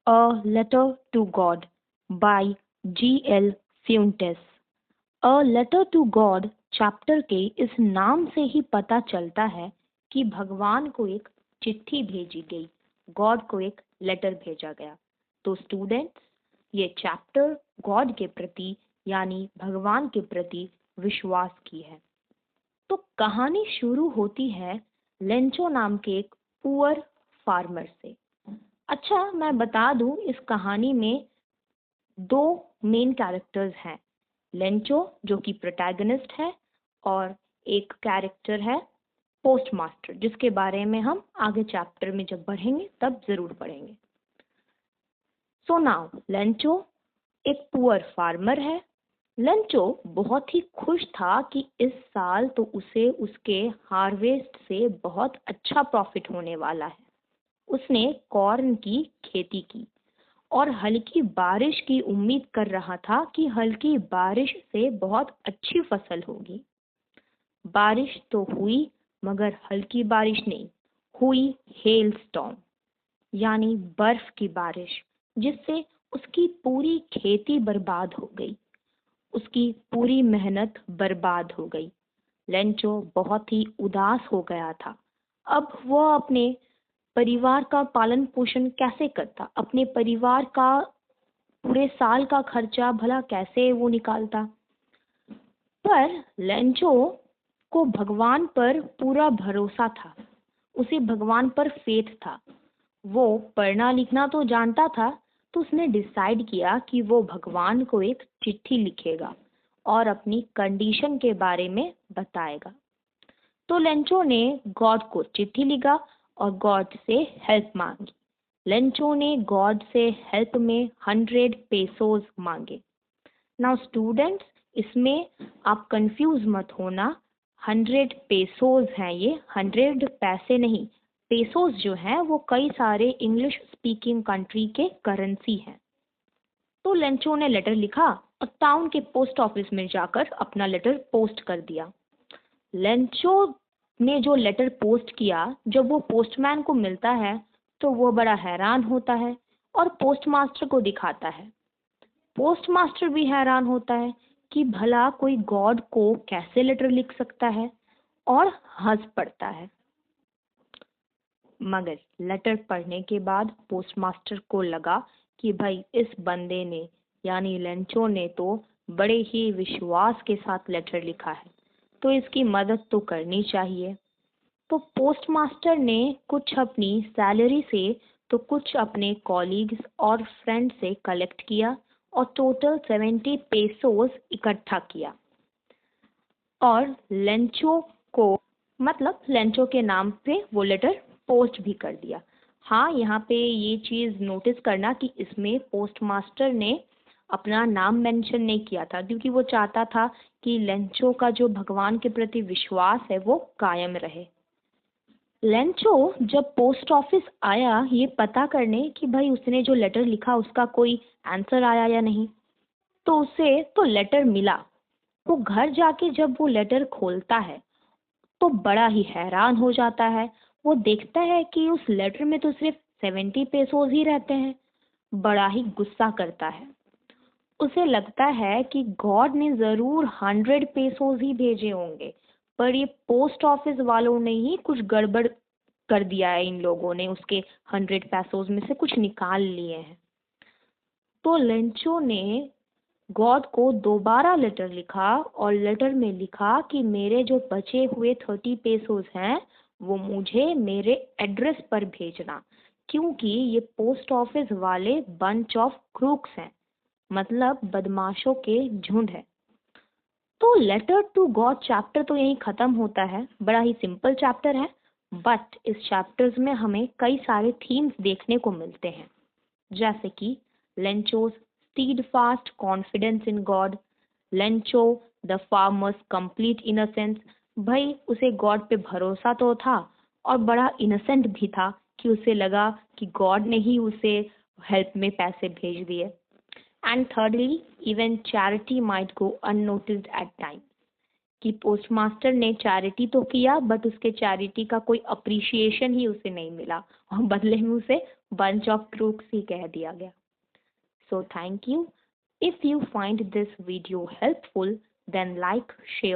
A Letter to God by G.L. Fuentes। A letter to God chapter के इस नाम से ही पता चलता है कि भगवान को एक चिट्ठी भेजी गई, गॉड को एक लेटर भेजा गया। तो स्टूडेंट्स, ये चैप्टर गॉड के प्रति यानी भगवान के प्रति विश्वास की है। तो कहानी शुरू होती है लेंचो नाम के एक पुअर फार्मर से। अच्छा, मैं बता दूं, इस कहानी में दो मेन कैरेक्टर्स हैं, लेंचो जो कि प्रोटैगनिस्ट है और एक कैरेक्टर है पोस्ट मास्टर, जिसके बारे में हम आगे चैप्टर में जब बढ़ेंगे तब जरूर पढ़ेंगे। सो नाउ लेंचो एक पुअर फार्मर है। लेंचो बहुत ही खुश था कि इस साल तो उसे उसके हार्वेस्ट से बहुत अच्छा प्रॉफिट होने वाला है। उसने कॉर्न की खेती की और हल्की बारिश की उम्मीद कर रहा था कि हल्की बारिश से बहुत अच्छी फसल होगी। बारिश तो हुई, मगर हल्की बारिश नहीं, हुई हेल स्टॉर्म यानी बर्फ की बारिश, जिससे उसकी पूरी खेती बर्बाद हो गई। उसकी पूरी मेहनत बर्बाद हो गई। लेंचो बहुत ही उदास हो गया था। अब वह अपने परिवार का पालन पोषण कैसे करता, अपने परिवार का पूरे साल का खर्चा भला कैसे वो निकालता। पर लेंचो को भगवान पर पूरा भरोसा था, उसे भगवान पर फेथ था। वो पढ़ना लिखना तो जानता था, तो उसने डिसाइड किया कि वो भगवान को एक चिट्ठी लिखेगा और अपनी कंडीशन के बारे में बताएगा। तो लेंचो ने गॉड को चिट्ठी लिखा और गॉड से हेल्प मांगी। लेंचो ने गॉड से हेल्प में 100 पेसोज मांगे। नाउ स्टूडेंट्स, इसमें आप कंफ्यूज मत होना, 100 पेसोज हैं ये, 100 पैसे नहीं। पेसोज जो हैं वो कई सारे इंग्लिश स्पीकिंग कंट्री के करेंसी हैं। तो लेंचो ने लेटर लिखा और टाउन के पोस्ट ऑफिस में जाकर अपना लेटर पोस्ट कर दिया। लेंचो ने जो लेटर पोस्ट किया, जब वो पोस्टमैन को मिलता है तो वो बड़ा हैरान होता है और पोस्टमास्टर को दिखाता है। पोस्टमास्टर भी हैरान होता है कि भला कोई गॉड को कैसे लेटर लिख सकता है, और हंस पड़ता है। मगर लेटर पढ़ने के बाद पोस्टमास्टर को लगा कि भाई इस बंदे ने यानी लेंचो ने तो बड़े ही विश्वास के साथ लेटर लिखा है, तो इसकी मदद तो करनी चाहिए। तो पोस्टमास्टर ने कुछ अपनी सैलरी से तो कुछ अपने कॉलीग्स और फ्रेंड से कलेक्ट किया और टोटल 70 पेसोस इकट्ठा किया और लेंचो को, मतलब लेंचो के नाम पे वो लेटर पोस्ट भी कर दिया। हाँ, यहाँ पे ये चीज़ नोटिस करना कि इसमें पोस्टमास्टर ने अपना नाम मेंशन नहीं किया था, क्योंकि वो चाहता था कि लेंचो का जो भगवान के प्रति विश्वास है वो कायम रहे। लेंचो जब पोस्ट ऑफिस आया ये पता करने कि भाई उसने जो लेटर लिखा उसका कोई आंसर आया या नहीं, तो उसे तो लेटर मिला। वो घर जाके जब वो लेटर खोलता है तो बड़ा ही हैरान हो जाता है। वो देखता है कि उस लेटर में तो सिर्फ 70 पेसोज ही रहते हैं। बड़ा ही गुस्सा करता है। उसे लगता है कि गॉड ने जरूर 100 पेसोज ही भेजे होंगे, पर ये पोस्ट ऑफिस वालों ने ही कुछ गड़बड़ कर दिया है। इन लोगों ने उसके 100 पेसोज में से कुछ निकाल लिए हैं। तो लेंचो ने गॉड को दोबारा लेटर लिखा और लेटर में लिखा कि मेरे जो बचे हुए 30 पेसोज हैं वो मुझे मेरे एड्रेस पर भेजना, क्योंकि ये पोस्ट ऑफिस वाले बंच ऑफ क्रूक्स हैं, मतलब बदमाशों के झुंड है। तो लेटर टू गॉड चैप्टर तो यहीं खत्म होता है। बड़ा ही सिंपल चैप्टर है, बट इस चैप्टर्स में हमें कई सारे थीम्स देखने को मिलते हैं, जैसे कि लेंचोस steadfast confidence in God, Lencho the farmers complete innocence. भाई उसे गॉड पे भरोसा तो था और बड़ा इनोसेंट भी था कि उसे लगा कि गॉड ने ही उसे हेल्प में पैसे भेज दिए। And thirdly, even charity might go unnoticed at time, कि पोस्टमास्टर ने चैरिटी तो किया बट उसके चैरिटी का कोई अप्रिशिएशन ही उसे नहीं मिला और बदले में उसे बंच ऑफ क्रूक्स ही कह दिया गया। So thank you. If you find this video helpful, then like, share